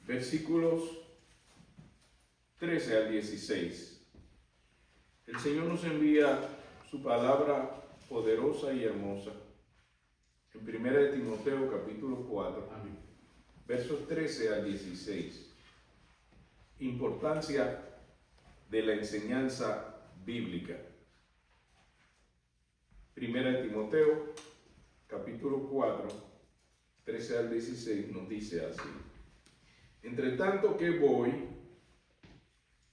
versículos 13 al 16. El Señor nos envía su palabra poderosa y hermosa. En 1 Timoteo capítulo 4, Amén. versos 13 al 16. Importancia de la enseñanza bíblica. 1 Timoteo capítulo 4, 13 al 16 nos dice así: entre tanto que voy,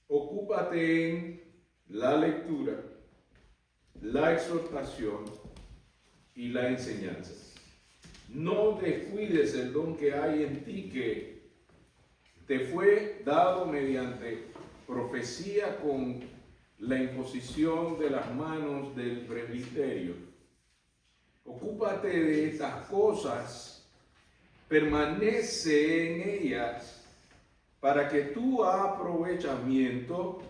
ocúpate en la lectura, la exhortación y la enseñanza. No descuides el don que hay en ti, que te fue dado mediante profecía con la imposición de las manos del presbiterio. Ocúpate de estas cosas, permanece en ellas, para que tu aprovechamiento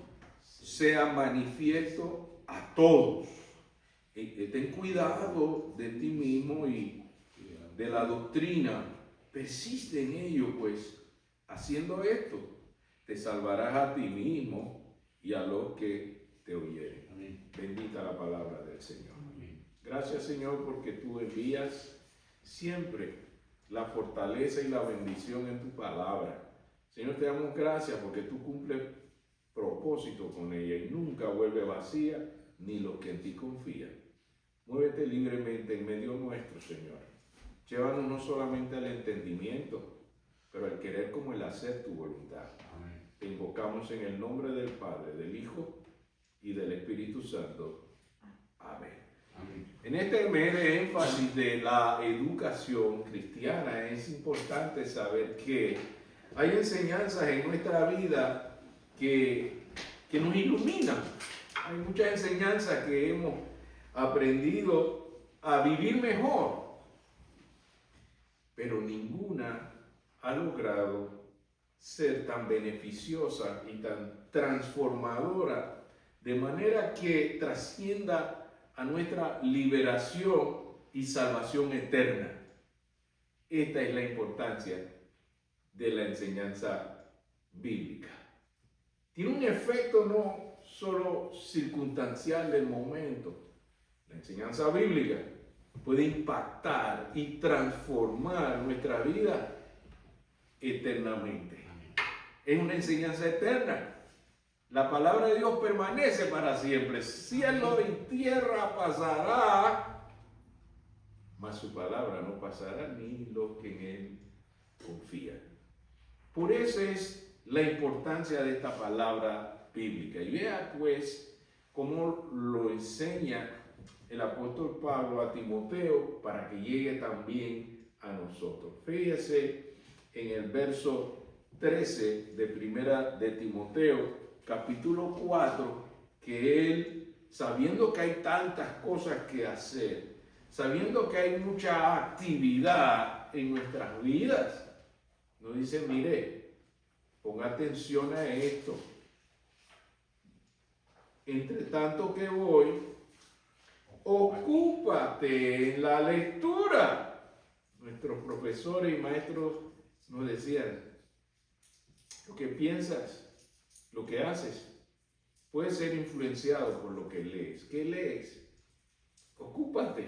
sea manifiesto a todos. Ten cuidado de ti mismo y de la doctrina. Persiste en ello, pues haciendo esto te salvarás a ti mismo y a los que te oyeren. Amén. Bendita la palabra del Señor. Amén. Gracias, Señor, porque tú envías siempre la fortaleza y la bendición en tu palabra. Señor, te damos gracias porque tú cumples propósito con ella y nunca vuelve vacía, ni los que en ti confían. Muévete libremente en medio nuestro, Señor. Llévanos no solamente al entendimiento, pero al querer como el hacer tu voluntad. Amén. Te invocamos en el nombre del Padre, del Hijo y del Espíritu Santo. Amén. Amén. En este mes de énfasis de la educación cristiana es importante saber que hay enseñanzas en nuestra vida que nos iluminan. Hay muchas enseñanzas que hemos aprendido a vivir mejor, pero ninguna ha logrado ser tan beneficiosa y tan transformadora de manera que trascienda a nuestra liberación y salvación eterna. Esta es la importancia de la enseñanza bíblica. Tiene un efecto no solo circunstancial del momento. La enseñanza bíblica puede impactar y transformar nuestra vida eternamente. Es una enseñanza eterna. La palabra de Dios permanece para siempre. Cielo y tierra pasará, mas su palabra no pasará, ni los que en él confían. Por eso es la importancia de esta palabra bíblica. Y vea pues cómo lo enseña el apóstol Pablo a Timoteo para que llegue también a nosotros. Fíjese en el verso 13 de primera de Timoteo, capítulo 4, que él, sabiendo que hay tantas cosas que hacer, sabiendo que hay mucha actividad en nuestras vidas, nos dice, mire, ponga atención a esto. Entre tanto que voy, ocúpate en la lectura. Nuestros profesores y maestros nos decían, lo que piensas, lo que haces, puede ser influenciado por lo que lees. ¿Qué lees? Ocúpate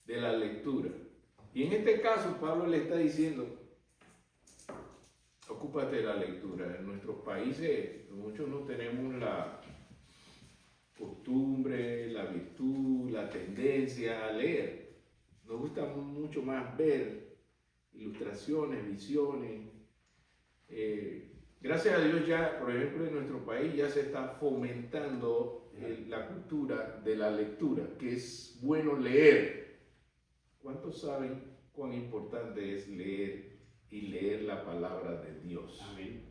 de la lectura. Y en este caso, Pablo le está diciendo, ocúpate de la lectura. En nuestros países, muchos no tenemos la costumbre, la virtud, la tendencia a leer. Nos gusta mucho más ver ilustraciones, visiones. Gracias a Dios ya, por ejemplo, en nuestro país ya se está fomentando la cultura de la lectura, que es bueno leer. ¿Cuántos saben cuán importante es leer y leer la palabra de Dios? Amén.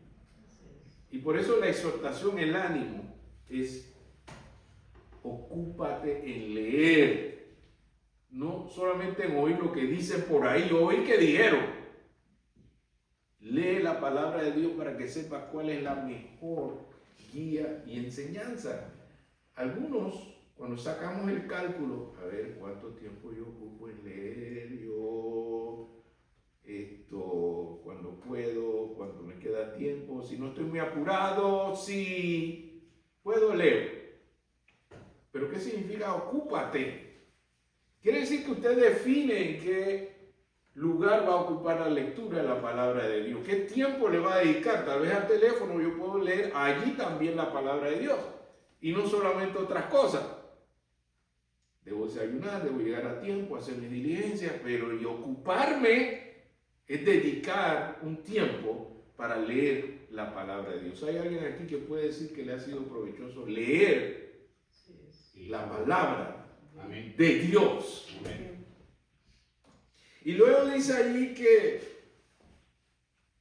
Y por eso la exhortación, el ánimo, es ocúpate en leer. No solamente en oír lo que dicen por ahí, oír que dijeron. Lee la palabra de Dios para que sepas cuál es la mejor guía y enseñanza. Algunos, cuando sacamos el cálculo, a ver cuánto tiempo yo ocupo en leer, yo cuando puedo, cuánto o si no estoy muy apurado, si puedo leer. Pero ¿qué significa ocúpate? Quiere decir que usted define en qué lugar va a ocupar la lectura de la palabra de Dios. ¿Qué tiempo le va a dedicar? Tal vez al teléfono yo puedo leer allí también la palabra de Dios. Y no solamente otras cosas. Debo desayunar, debo llegar a tiempo, hacer mis diligencias, pero y ocuparme es dedicar un tiempo para leer la palabra de Dios. ¿Hay alguien aquí que puede decir que le ha sido provechoso leer la palabra de Dios? Amén. Y luego dice allí que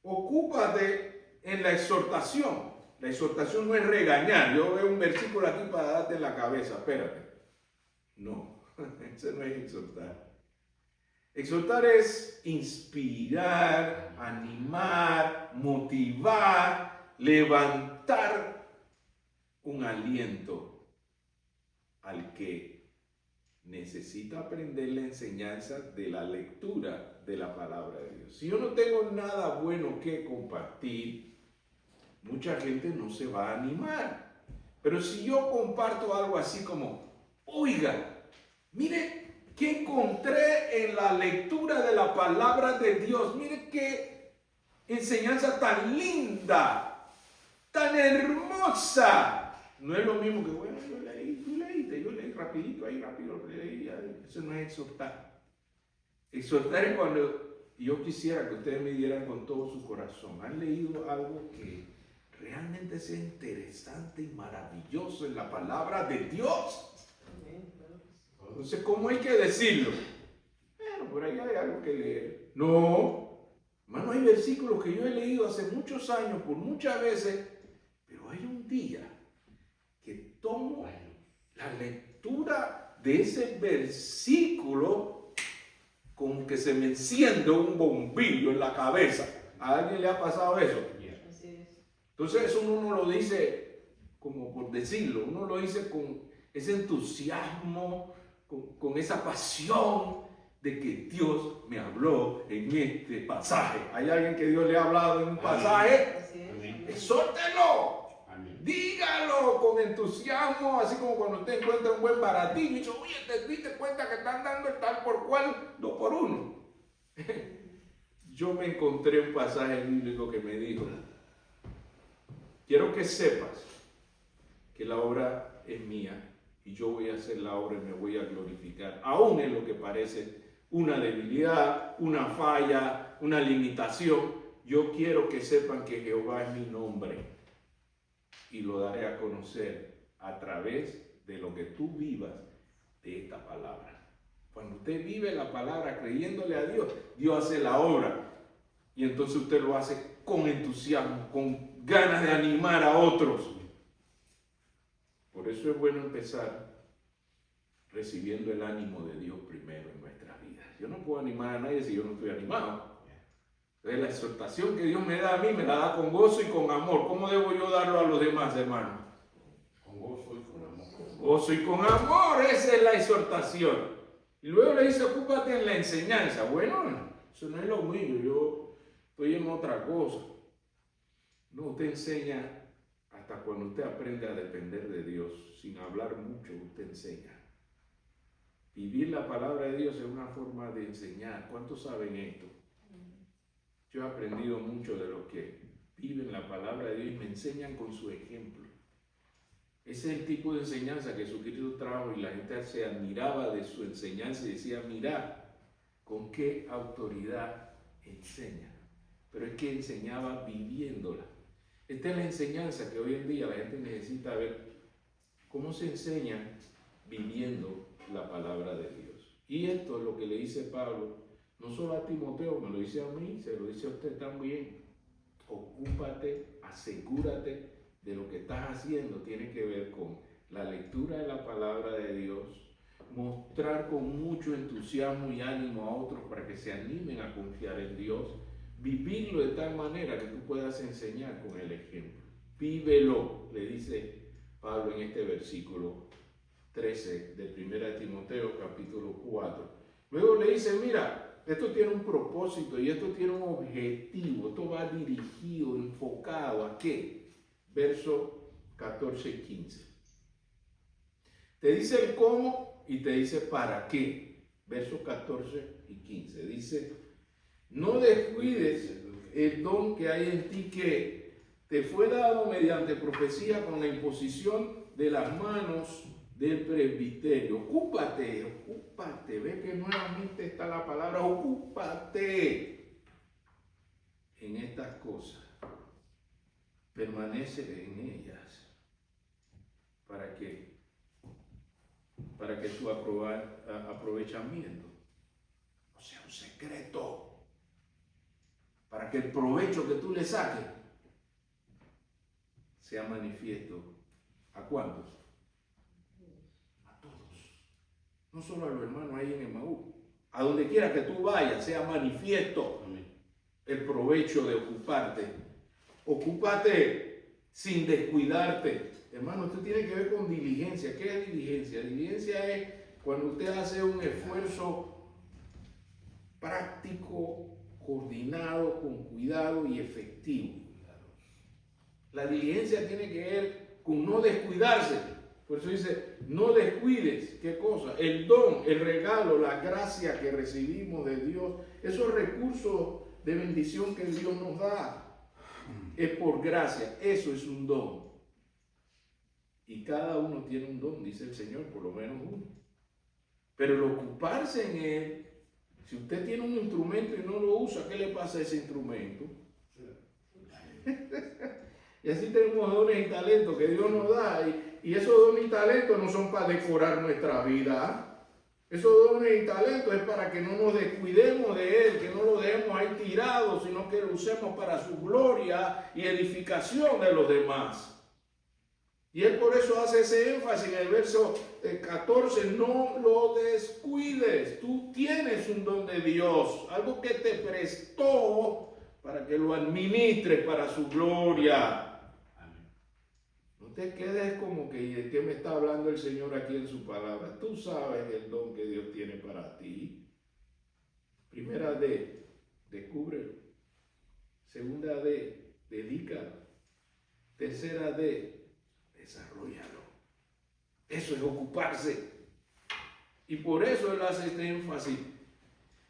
ocúpate en la exhortación. La exhortación no es regañar. Yo veo un versículo aquí para darte en la cabeza. Espérate. No, eso no es exhortar. Exhortar es inspirar, animar, motivar, levantar un aliento al que necesita aprender la enseñanza de la lectura de la palabra de Dios. Si yo no tengo nada bueno que compartir, mucha gente no se va a animar. Pero si yo comparto algo así como, oiga, mire qué encontré en la lectura de la palabra de Dios, mire qué enseñanza tan linda, tan hermosa. No es lo mismo que, bueno, yo leí, tú leíste, yo leí rapidito, ahí rápido leí. Eso no es exhortar. Exhortar es cuando yo quisiera que ustedes me dieran con todo su corazón. ¿Han leído algo que realmente sea interesante y maravilloso en la palabra de Dios? Entonces, ¿cómo hay que decirlo? Bueno, por ahí hay algo que leer. No, hermano, hay versículos que yo he leído hace muchos años, por muchas veces, pero hay un día que tomo la lectura de ese versículo como que se me enciende un bombillo en la cabeza. ¿A alguien le ha pasado eso? Entonces eso uno no lo dice como por decirlo, uno lo dice con ese entusiasmo, con esa pasión de que Dios me habló en este pasaje. ¿Hay alguien que Dios le ha hablado en un pasaje? Exhórtelo, dígalo con entusiasmo, así como cuando usted encuentra un buen baratillo y dice, oye, ¿te diste cuenta que están dando el tal por cual 2 por 1? Yo me encontré un pasaje bíblico que me dijo, quiero que sepas que la obra es mía y yo voy a hacer la obra y me voy a glorificar, aún en lo que parece una debilidad, una falla, una limitación. Yo quiero que sepan que Jehová es mi nombre y lo daré a conocer a través de lo que tú vivas de esta palabra. Cuando usted vive la palabra creyéndole a Dios, Dios hace la obra y entonces usted lo hace con entusiasmo, con ganas de animar a otros. Por eso es bueno empezar recibiendo el ánimo de Dios primero en nuestras vidas. Yo no puedo animar a nadie si yo no estoy animado. Entonces la exhortación que Dios me da a mí, me la da con gozo y con amor. ¿Cómo debo yo darlo a los demás, hermanos? Con gozo y con amor. Con gozo y con amor, esa es la exhortación. Y luego le dice, ocúpate en la enseñanza. Bueno, eso no es lo mío, yo estoy en otra cosa. No, usted enseña hasta cuando usted aprende a depender de Dios. Sin hablar mucho, usted enseña. Vivir la palabra de Dios es una forma de enseñar. ¿Cuántos saben esto? Yo he aprendido mucho de los que viven la palabra de Dios y me enseñan con su ejemplo. Ese es el tipo de enseñanza que Jesucristo trajo y la gente se admiraba de su enseñanza y decía, mira, con qué autoridad enseña. Pero es que enseñaba viviéndola. Esta es la enseñanza que hoy en día la gente necesita ver. ¿Cómo se enseña? Viviendo la palabra de Dios. Y esto es lo que le dice Pablo, no solo a Timoteo, me lo dice a mí, se lo dice a usted también. Ocúpate, asegúrate de lo que estás haciendo. Tiene que ver con la lectura de la palabra de Dios, mostrar con mucho entusiasmo y ánimo a otros para que se animen a confiar en Dios, vivirlo de tal manera que tú puedas enseñar con el ejemplo. Vívelo, le dice Pablo en este versículo 13 de 1 Timoteo capítulo 4. Luego le dice, mira, Esto tiene un propósito y esto tiene un objetivo. Esto va dirigido, enfocado ¿a qué? Versos 14 y 15. Te dice el cómo y te dice para qué. Versos 14 y 15. Dice, no descuides el don que hay en ti que te fue dado mediante profecía con la imposición de las manos del presbiterio. Ocúpate. Ve que nuevamente está la palabra ocúpate en estas cosas. Permanece en ellas. ¿Para qué? Para que tu aprovechamiento no sea un secreto. Para que el provecho que tú le saques sea manifiesto. ¿A cuántos? A todos. No solo a los hermanos ahí en Emaús. A donde quiera que tú vayas, sea manifiesto el provecho de ocuparte. Ocúpate sin descuidarte. Hermano, esto tiene que ver con diligencia. ¿Qué es diligencia? Diligencia es cuando usted hace un esfuerzo práctico, coordinado, con cuidado y efectivo. La diligencia tiene que ver con no descuidarse. Por eso dice, no descuides. ¿Qué cosa? El don, el regalo, la gracia que recibimos de Dios, esos recursos de bendición que Dios nos da, es por gracia. Eso es un don. Y cada uno tiene un don, dice el Señor, por lo menos uno. Pero el ocuparse en él, si usted tiene un instrumento y no lo usa, ¿qué le pasa a ese instrumento? Y así tenemos dones y talentos que Dios nos da. Y esos dones y talentos no son para decorar nuestra vida. Esos dones y talentos es para que no nos descuidemos de Él, que no lo dejemos ahí tirado, sino que lo usemos para su gloria y edificación de los demás. Y Él por eso hace ese énfasis en el verso 14, no lo descuides. Tú tienes un don de Dios, algo que te prestó para que lo administres para su gloria. No te quedes como que, ¿de qué me está hablando el Señor aquí en su palabra? Tú sabes el don que Dios tiene para ti. Primera D, descúbrelo. Segunda D, dedícalo. Tercera D, desarrollalo. Eso es ocuparse. Y por eso Él hace este énfasis.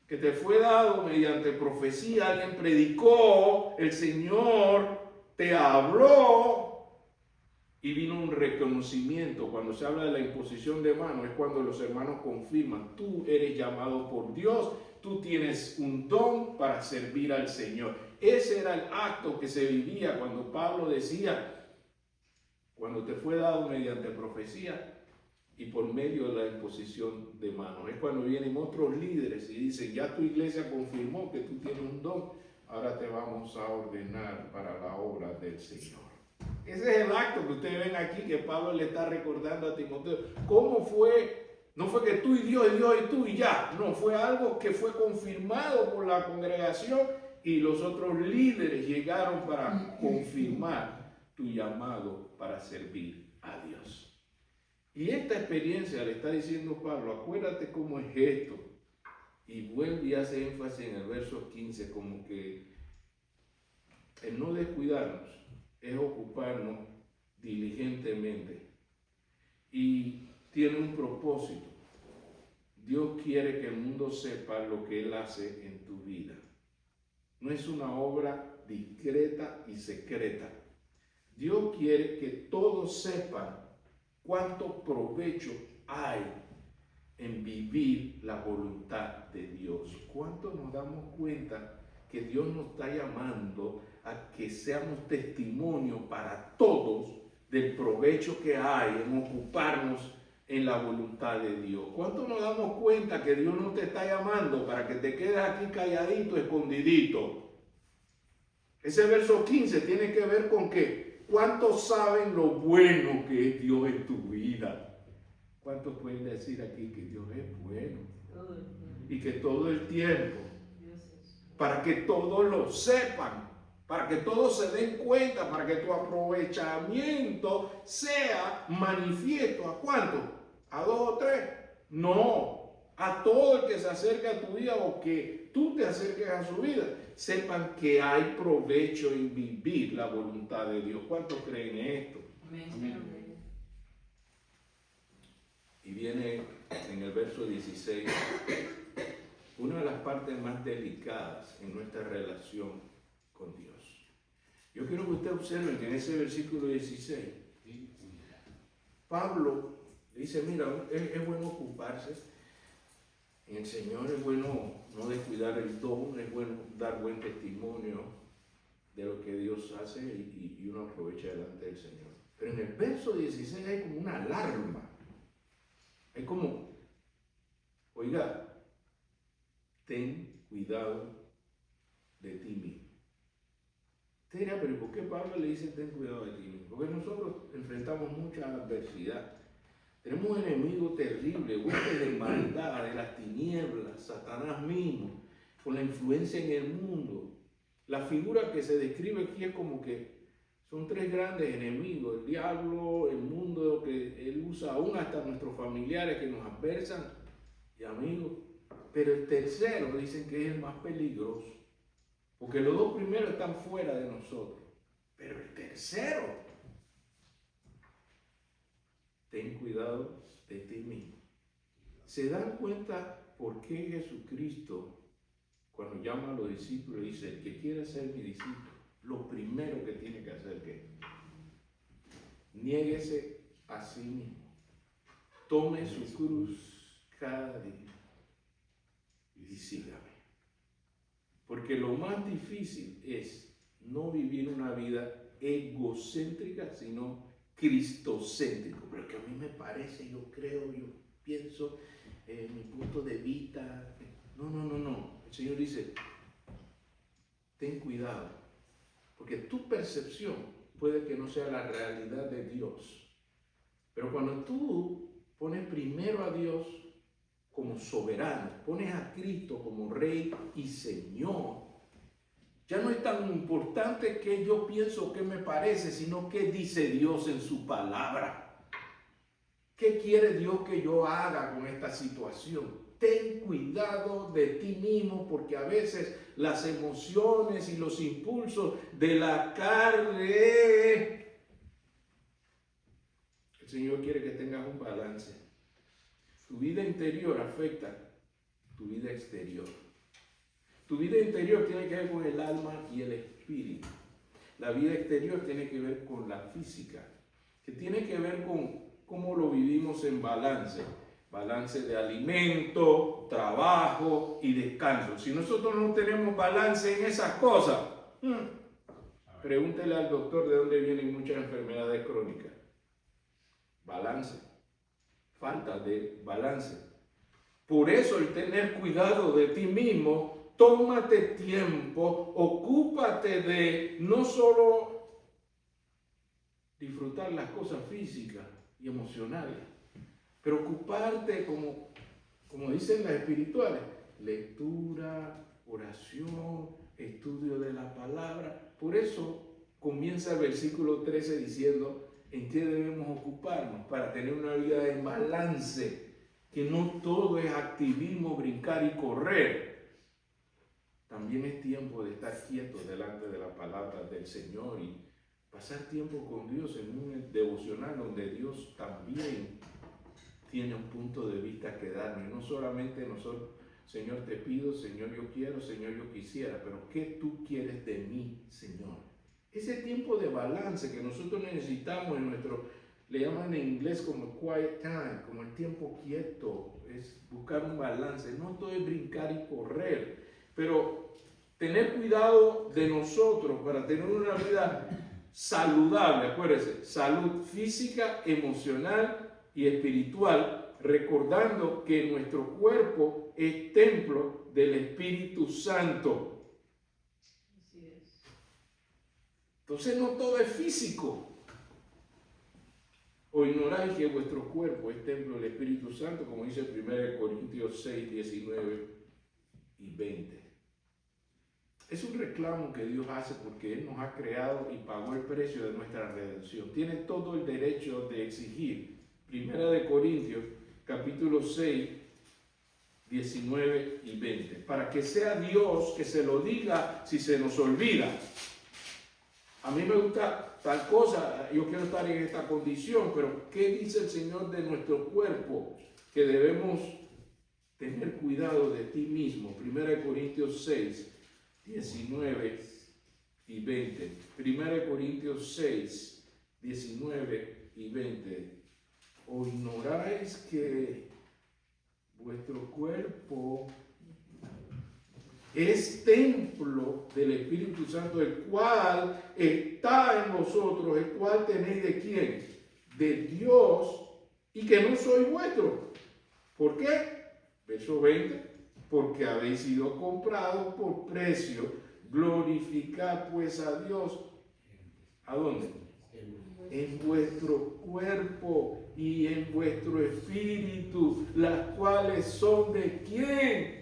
Que te fue dado mediante profecía, alguien predicó, el Señor te habló. Y vino un reconocimiento. Cuando se habla de la imposición de manos, es cuando los hermanos confirman, tú eres llamado por Dios, tú tienes un don para servir al Señor. Ese era el acto que se vivía cuando Pablo decía, cuando te fue dado mediante profecía y por medio de la imposición de manos. Es cuando vienen otros líderes y dicen, ya tu iglesia confirmó que tú tienes un don, ahora te vamos a ordenar para la obra del Señor. Ese es el acto que ustedes ven aquí que Pablo le está recordando a Timoteo. ¿Cómo fue? No fue que tú y Dios y tú y ya. No, fue algo que fue confirmado por la congregación y los otros líderes llegaron para confirmar tu llamado para servir a Dios. Y esta experiencia le está diciendo Pablo, acuérdate cómo es esto. Y vuelve y hace énfasis en el verso 15 como que el no descuidarnos es ocuparnos diligentemente y tiene un propósito. Dios quiere que el mundo sepa lo que Él hace en tu vida. No es una obra discreta y secreta. Dios quiere que todos sepan cuánto provecho hay en vivir la voluntad de Dios. ¿Cuánto nos damos cuenta que Dios nos está llamando a que seamos testimonio para todos del provecho que hay en ocuparnos en la voluntad de Dios? ¿Cuánto nos damos cuenta que Dios no te está llamando para que te quedes aquí calladito, escondidito? Ese verso 15 tiene que ver con que ¿cuántos saben lo bueno que es Dios en tu vida? ¿Cuántos pueden decir aquí que Dios es bueno? Y que todo el tiempo, para que todos lo sepan, para que todos se den cuenta, para que tu aprovechamiento sea manifiesto. ¿A cuánto? ¿A 2 o 3? No, a todo el que se acerca a tu vida o que tú te acerques a su vida, sepan que hay provecho en vivir la voluntad de Dios. ¿Cuántos creen en esto? Amén. Y viene en el verso 16, una de las partes más delicadas en nuestra relación con Dios. Yo quiero que ustedes observen que en ese versículo 16, Pablo dice, mira, es bueno ocuparse en el Señor, es bueno no descuidar el don, es bueno dar buen testimonio de lo que Dios hace y uno aprovecha delante del Señor. Pero en el verso 16 hay como una alarma. Hay como, oiga, ten cuidado de ti mismo. Usted dirá, pero ¿por qué Pablo le dice ten cuidado de ti mismo? Porque nosotros enfrentamos mucha adversidad. Tenemos un enemigo terrible, huestes de maldad, de las tinieblas, Satanás mismo, con la influencia en el mundo. La figura que se describe aquí es como que son tres grandes enemigos, el diablo, el mundo que él usa aún hasta nuestros familiares que nos adversan y amigos. Pero el tercero dicen que es el más peligroso, porque los dos primeros están fuera de nosotros. Pero el tercero, ten cuidado de ti mismo. ¿Se dan cuenta por qué Jesucristo, cuando llama a los discípulos, dice, el que quiera ser mi discípulo, lo primero que tiene que hacer es niéguese a sí mismo, tome su cruz cada día y sígame? Porque lo más difícil es no vivir una vida egocéntrica, sino cristocéntrico. Pero que a mí me parece, yo creo, yo pienso, mi punto de vista. No. El Señor dice, ten cuidado, porque tu percepción puede que no sea la realidad de Dios. Pero cuando tú pones primero a Dios como soberano, pones a Cristo como Rey y Señor, ya no es tan importante qué yo pienso, qué me parece, sino qué dice Dios en su palabra. ¿Qué quiere Dios que yo haga con esta situación? Ten cuidado de ti mismo, porque a veces las emociones y los impulsos de la carne, el Señor quiere que tengas un balance. Tu vida interior afecta tu vida exterior. Tu vida interior tiene que ver con el alma y el espíritu. La vida exterior tiene que ver con la física, que tiene que ver con cómo lo vivimos en balance. Balance de alimento, trabajo y descanso. Si nosotros no tenemos balance en esas cosas, pregúntele al doctor de dónde vienen muchas enfermedades crónicas. Balance. Falta de balance. Por eso el tener cuidado de ti mismo, tómate tiempo, ocúpate de no solo disfrutar las cosas físicas y emocionales, pero ocuparte, como dicen las espirituales, lectura, oración, estudio de la palabra. Por eso comienza el versículo 13 diciendo, ¿en qué debemos ocuparnos? Para tener una vida en balance, que no todo es activismo, brincar y correr. También es tiempo de estar quietos delante de la palabra del Señor y pasar tiempo con Dios en un devocional donde Dios también tiene un punto de vista que darnos. Y no solamente nosotros, Señor, te pido, Señor, yo quiero, Señor, yo quisiera, pero ¿qué tú quieres de mí, Señor? Ese tiempo de balance que nosotros necesitamos en nuestro, le llaman en inglés como quiet time, como el tiempo quieto, es buscar un balance. No todo es brincar y correr, pero tener cuidado de nosotros para tener una vida saludable. Acuérdense, salud física, emocional y espiritual, recordando que nuestro cuerpo es templo del Espíritu Santo. Así es. Entonces no todo es físico. O ignoráis que vuestro cuerpo es templo del Espíritu Santo, como dice 1 Corintios 6, 19 y 20. Es un reclamo que Dios hace porque Él nos ha creado y pagó el precio de nuestra redención. Tiene todo el derecho de exigir. 1 Corintios, capítulo 6, 19 y 20. Para que sea Dios que se lo diga si se nos olvida. A mí me gusta tal cosa, yo quiero estar en esta condición, pero ¿qué dice el Señor de nuestro cuerpo? Que debemos tener cuidado de ti mismo. 1 Corintios 6, 19 y 20. 1 Corintios 6, 19 y 20. ¿O ignoráis que vuestro cuerpo es templo del Espíritu Santo, el cual está en vosotros, el cual tenéis de quién? De Dios, y que no soy vuestro? ¿Por qué? Verso 20, porque habéis sido comprados por precio. Glorificad pues a Dios. ¿A dónde? En vuestro cuerpo y en vuestro espíritu, las cuales son de quién.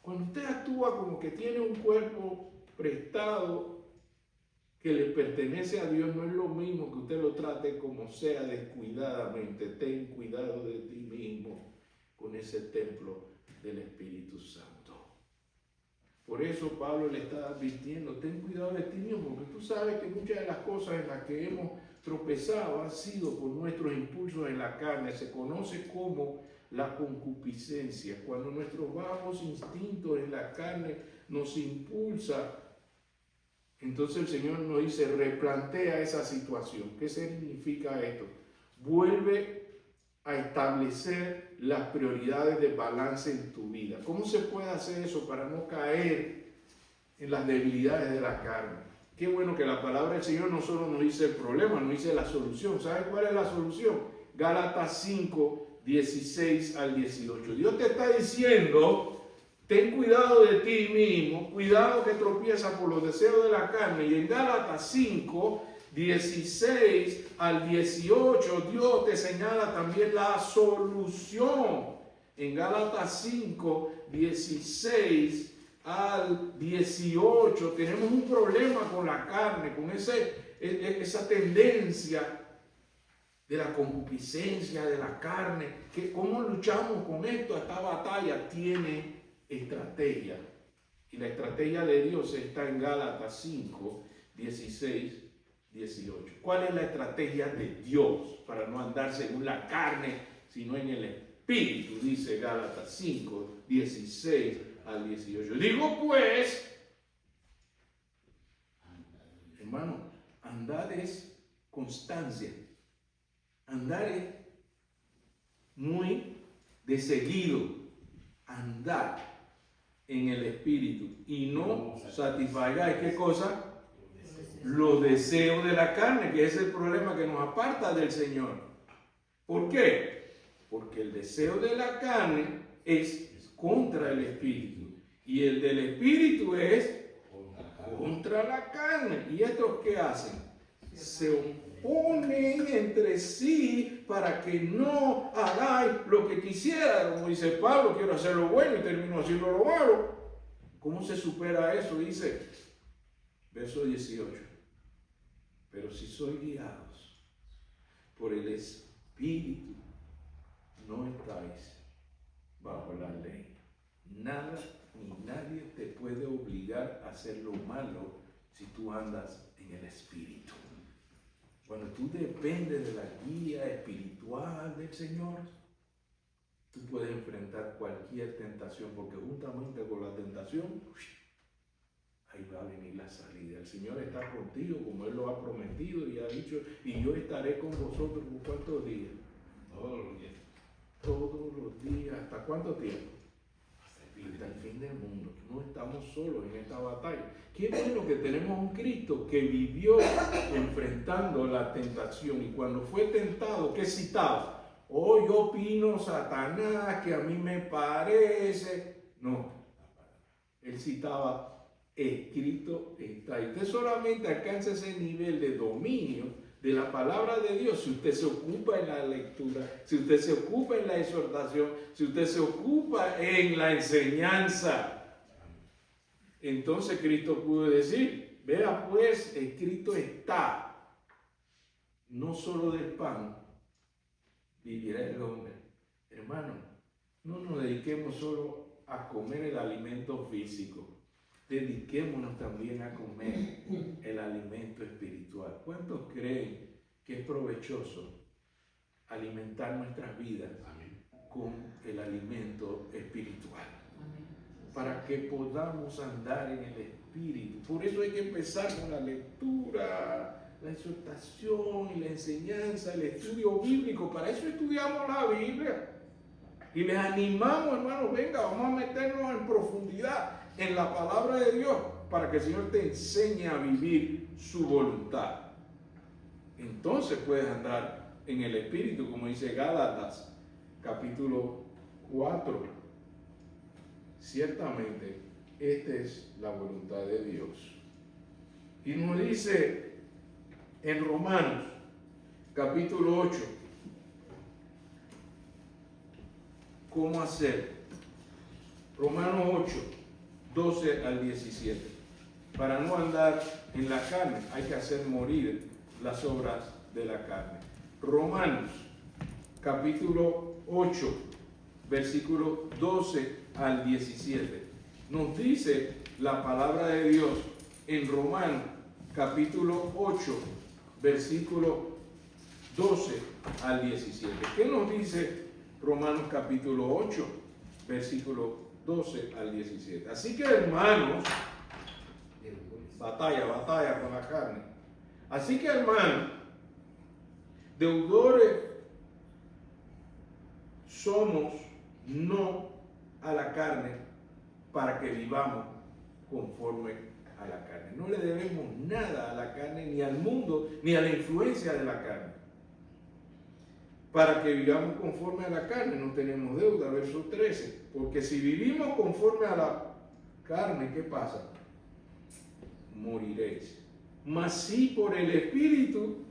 Cuando usted actúa como que tiene un cuerpo prestado que le pertenece a Dios, no es lo mismo que usted lo trate como sea descuidadamente. Ten cuidado de ti mismo con ese templo del Espíritu Santo. Por eso Pablo le está advirtiendo, ten cuidado de ti mismo, porque tú sabes que muchas de las cosas en las que hemos tropezado han sido por nuestros impulsos en la carne. Se conoce como la concupiscencia, cuando nuestros bajos instintos en la carne nos impulsa. Entonces el Señor nos dice, replantea esa situación. ¿Qué significa esto? Vuelve a establecer las prioridades de balance en tu vida. ¿Cómo se puede hacer eso para no caer en las debilidades de la carne? Qué bueno que la palabra del Señor no solo nos dice el problema, nos dice la solución. ¿Sabe cuál es la solución? Gálatas 5, 16 al 18. Dios te está diciendo, ten cuidado de ti mismo, cuidado que tropiezas por los deseos de la carne. Y en Gálatas 5, 16 al 18, Dios te señala también la solución. En Gálatas 5, 16 al 18, tenemos un problema con la carne, con esa tendencia de la concupiscencia de la carne. ¿Cómo luchamos con esto? Esta batalla tiene estrategia. Y la estrategia de Dios está en Gálatas 5, 16, 18. ¿Cuál es la estrategia de Dios para no andar según la carne, sino en el Espíritu? Dice Gálatas 5, 16 al 18. Digo pues, hermano, andar es constancia. Andar es muy de seguido. Andar en el Espíritu y no satisfagáis, ¿qué cosa? Los deseos de la carne, que es el problema que nos aparta del Señor. ¿Por qué? Porque el deseo de la carne es contra el Espíritu y el del Espíritu es contra la carne. ¿Y estos qué hacen? Se oponen entre sí para que no hagáis lo que quisiera. Como dice Pablo, quiero hacer lo bueno y termino haciendo lo malo. ¿Cómo se supera eso? Dice, verso 18. Pero si sois guiados por el Espíritu, no estáis bajo la ley. Nada ni nadie te puede obligar a hacer lo malo si tú andas en el Espíritu. Cuando tú dependes de la guía espiritual del Señor, tú puedes enfrentar cualquier tentación, porque juntamente con la tentación, ahí va a venir la salida. El Señor está contigo como Él lo ha prometido y ha dicho, y yo estaré con vosotros por ¿cuántos días? Todos los días. Todos los días. ¿Hasta cuánto tiempo? Hasta el fin del mundo. No estamos solos en esta batalla. Qué bueno que tenemos un Cristo que vivió enfrentando la tentación, y cuando fue tentado, ¿qué citaba? Oh, yo opino Satanás, que a mí me parece. No, él citaba, escrito está. Y usted solamente alcanza ese nivel de dominio de la palabra de Dios si usted se ocupa en la lectura, si usted se ocupa en la exhortación, si usted se ocupa en la enseñanza. Entonces Cristo pudo decir, vea pues, escrito está, no solo del pan vivirá el hombre, Hermano, no nos dediquemos solo a comer el alimento físico, dediquémonos también a comer el alimento espiritual. ¿Cuántos creen que es provechoso alimentar nuestras vidas con el alimento espiritual? Para que podamos andar en el Espíritu. Por eso hay que empezar con la lectura, la exhortación y la enseñanza, el estudio bíblico. Para eso estudiamos la Biblia. Y les animamos, hermanos, venga, vamos a meternos en profundidad en la palabra de Dios para que el Señor te enseñe a vivir su voluntad. Entonces puedes andar en el Espíritu, como dice Gálatas, capítulo 4. Ciertamente, esta es la voluntad de Dios. Y nos dice en Romanos, capítulo 8, cómo hacer. Romanos 8, 12 al 17. Para no andar en la carne, hay que hacer morir las obras de la carne. Romanos, capítulo 8, versículo 12 al 17. Nos dice la palabra de Dios en Romanos, capítulo 8, versículo 12 al 17. ¿Qué nos dice Romanos capítulo 8, versículo 12 al 17? Así que, hermanos, batalla con la carne. Así que, hermanos, deudores somos no a la carne para que vivamos conforme a la carne. No le debemos nada a la carne, ni al mundo, ni a la influencia de la carne. Para que vivamos conforme a la carne, no tenemos deuda, verso 13. Porque si vivimos conforme a la carne, ¿qué pasa? Moriréis. Mas si por el Espíritu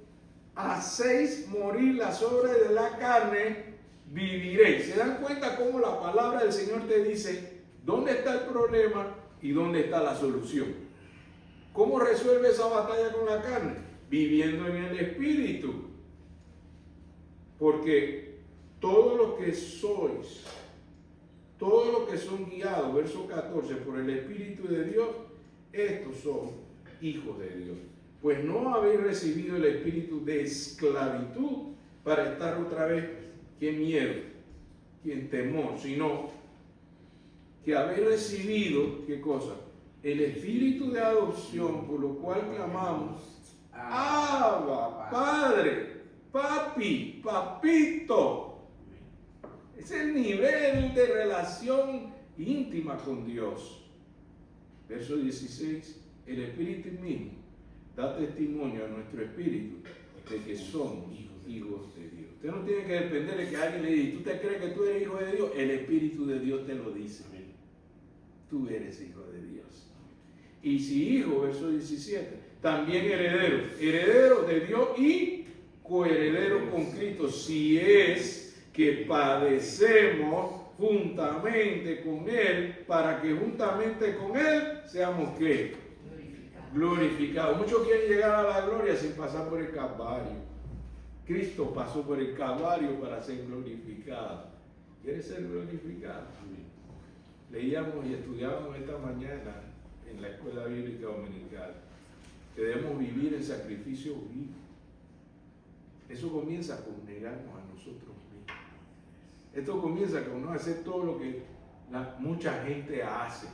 hacéis morir las obras de la carne, viviréis. ¿Se dan cuenta cómo la palabra del Señor te dice dónde está el problema y dónde está la solución? ¿Cómo resuelve esa batalla con la carne? Viviendo en el Espíritu. Porque todos los que sois, todos los que son guiados, verso 14, por el Espíritu de Dios, estos son hijos de Dios. Pues no habéis recibido el espíritu de esclavitud para estar otra vez, que miedo, que en temor, sino que habéis recibido, ¿qué cosa? El espíritu de adopción, por lo cual clamamos, Abba, Padre, Papi, Papito. Es el nivel de relación íntima con Dios. Verso 16, el Espíritu mismo da testimonio a nuestro espíritu de que somos hijos de Dios. Usted no tiene que depender de que alguien le diga, ¿tú te crees que tú eres hijo de Dios? El Espíritu de Dios te lo dice. Tú eres hijo de Dios. Y si hijo, verso 17, también heredero de Dios y coheredero con Cristo, si es que padecemos juntamente con Él, para que juntamente con Él seamos ¿qué? Glorificados. Muchos quieren llegar a la gloria sin pasar por el Calvario. Cristo pasó por el Calvario para ser glorificado. ¿Quieres ser glorificado? Leíamos y estudiábamos esta mañana en la escuela bíblica dominical que debemos vivir en sacrificio vivo. Eso comienza con negarnos a nosotros mismos. Esto comienza con no hacer todo lo que mucha gente hace.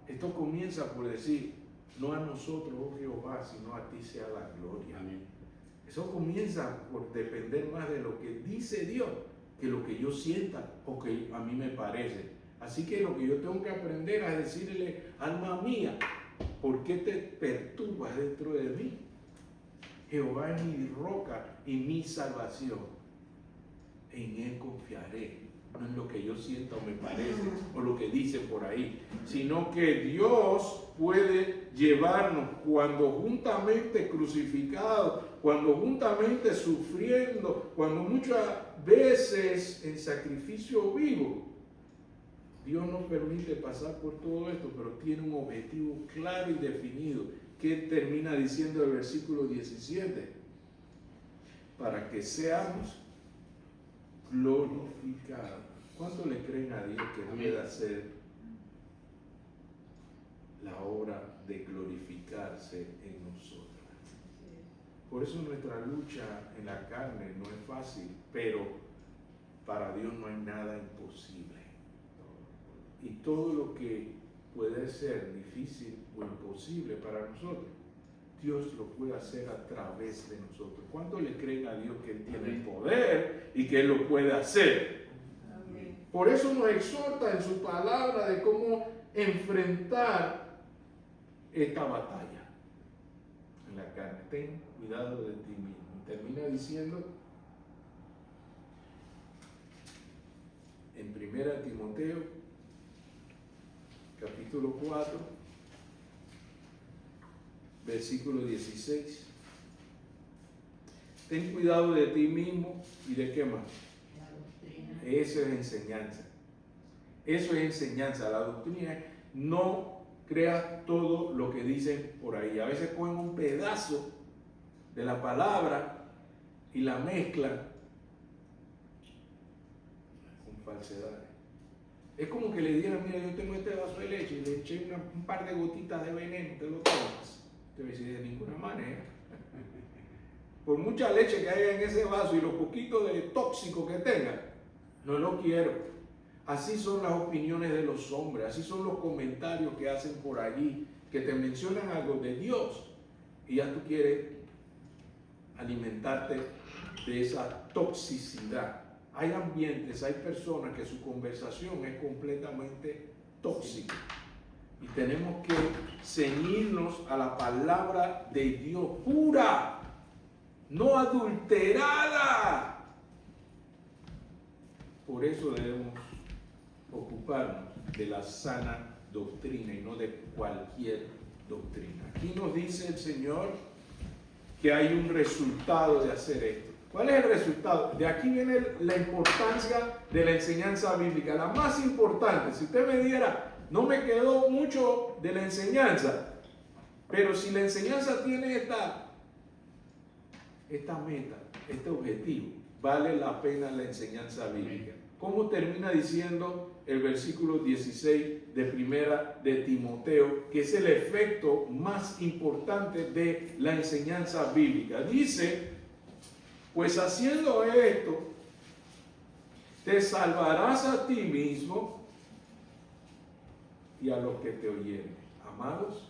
Esto comienza por decir, no a nosotros, oh Jehová, sino a ti sea la gloria. Amén. Eso comienza por depender más de lo que dice Dios que lo que yo sienta o que a mí me parece. Así que lo que yo tengo que aprender es decirle, alma mía, ¿por qué te perturbas dentro de mí? Jehová es mi roca y mi salvación. En Él confiaré. No en lo que yo sienta o me parece o lo que dice por ahí, sino que Dios puede llevarnos cuando juntamente crucificados, cuando juntamente sufriendo, cuando muchas veces en sacrificio vivo. Dios nos permite pasar por todo esto, pero tiene un objetivo claro y definido, que termina diciendo el versículo 17, para que seamos glorificado. ¿Cuánto le creen a Dios que Amén. puede hacer la obra de glorificarse en nosotros? Así es. Por eso nuestra lucha en la carne no es fácil, pero para Dios no hay nada imposible. Y todo lo que puede ser difícil o imposible para nosotros, Dios lo puede hacer a través de nosotros. ¿Cuánto le creen a Dios que Él tiene el poder y que Él lo puede hacer? Amén. Por eso nos exhorta en su palabra de cómo enfrentar esta batalla en la carne. Ten cuidado de ti mismo. Y termina diciendo en 1 Timoteo, capítulo 4, versículo 16. Ten cuidado de ti mismo y de qué más. La doctrina. Eso es enseñanza. Eso es enseñanza. La doctrina es no creas todo lo que dicen por ahí. A veces cogen un pedazo de la palabra y la mezclan con falsedades. Es como que le dijeran, mira, yo tengo este vaso de leche y le eché un par de gotitas de veneno, te lo tomas. Te voy a decir, de ninguna manera. Por mucha leche que haya en ese vaso y lo poquito de tóxico que tenga, no lo quiero. Así son las opiniones de los hombres, así son los comentarios que hacen por allí, que te mencionan algo de Dios y ya tú quieres alimentarte de esa toxicidad. Hay ambientes, hay personas que su conversación es completamente tóxica y tenemos que ceñirnos a la palabra de Dios pura, no adulterada. Por eso debemos ocuparnos de la sana doctrina y no de cualquier doctrina. Aquí nos dice el Señor que hay un resultado de hacer esto. ¿Cuál es el resultado? De aquí viene la importancia de la enseñanza bíblica, la más importante. Si usted me diera, no me quedó mucho de la enseñanza, pero si la enseñanza tiene esta meta, este objetivo, vale la pena la enseñanza bíblica. ¿Cómo termina diciendo el versículo 16 de primera de Timoteo, que es el efecto más importante de la enseñanza bíblica? Dice, pues haciendo esto, te salvarás a ti mismo y a los que te oyeren. Amados,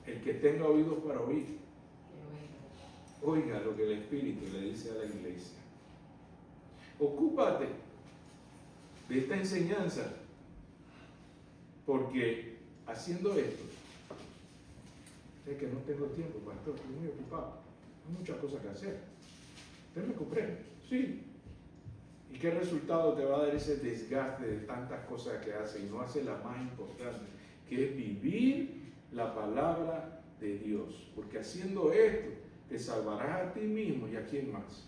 el que tenga oídos para oír, oiga lo que el Espíritu le dice a la iglesia. Ocúpate de esta enseñanza, porque haciendo esto, es que no tengo tiempo, pastor, estoy muy ocupado, hay muchas cosas que hacer. ¿Usted me comprende? Sí. ¿Y qué resultado te va a dar ese desgaste de tantas cosas que hace y no hace la más importante, que es vivir la palabra de Dios? Porque haciendo esto, te salvarás a ti mismo y a quién más.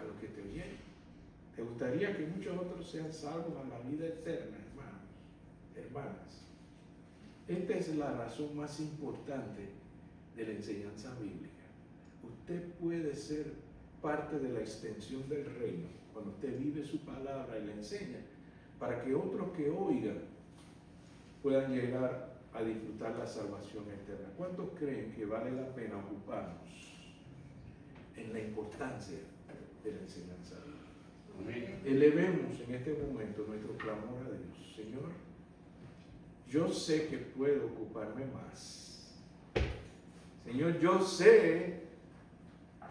A los que te oyen. ¿Te gustaría que muchos otros sean salvos a la vida eterna, hermanos, hermanas? Esta es la razón más importante de la enseñanza bíblica. Usted puede ser parte de la extensión del reino cuando usted vive su palabra y la enseña, para que otros que oigan puedan llegar a disfrutar la salvación eterna. ¿Cuántos creen que vale la pena ocuparnos en la importancia de la enseñanza bíblica? Elevemos en este momento nuestro clamor a Dios. Señor, yo sé que puedo ocuparme más. Señor, yo sé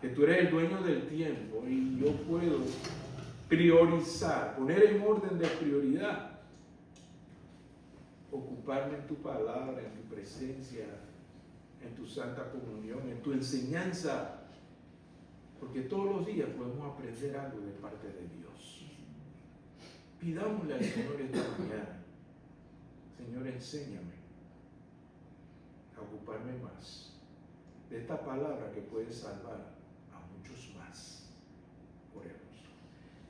que tú eres el dueño del tiempo y yo puedo priorizar, poner en orden de prioridad, ocuparme en tu palabra, en tu presencia, en tu santa comunión, en tu enseñanza, porque todos los días podemos aprender algo de parte de Dios. Pidámosle al Señor esta mañana, Señor, enséñame a ocuparme más de esta palabra que puede salvar a muchos más. Oremos.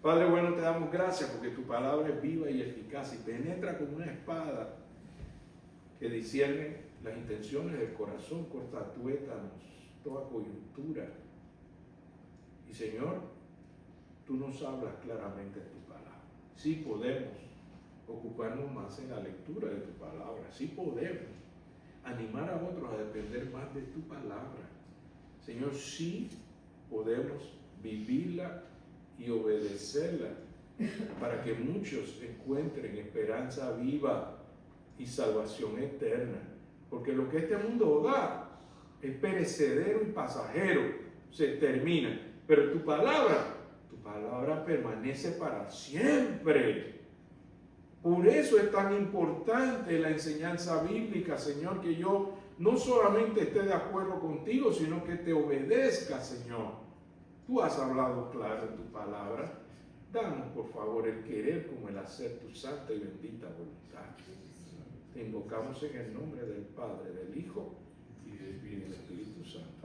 Padre bueno, te damos gracias porque tu palabra es viva y eficaz y penetra como una espada que discierne las intenciones del corazón, corta tuétanos, toda coyuntura. Y Señor, tú nos hablas claramente en tu palabra. Sí podemos ocuparnos más en la lectura de tu palabra. Sí podemos animar a otros a depender más de tu palabra. Señor, sí podemos vivirla y obedecerla para que muchos encuentren esperanza viva y salvación eterna. Porque lo que este mundo da es perecedero y pasajero, se termina. Pero tu palabra permanece para siempre. Por eso es tan importante la enseñanza bíblica, Señor, que yo no solamente esté de acuerdo contigo, sino que te obedezca, Señor. Tú has hablado claro en tu palabra. Danos, por favor, el querer como el hacer tu santa y bendita voluntad. Te invocamos en el nombre del Padre, del Hijo y del Espíritu Santo.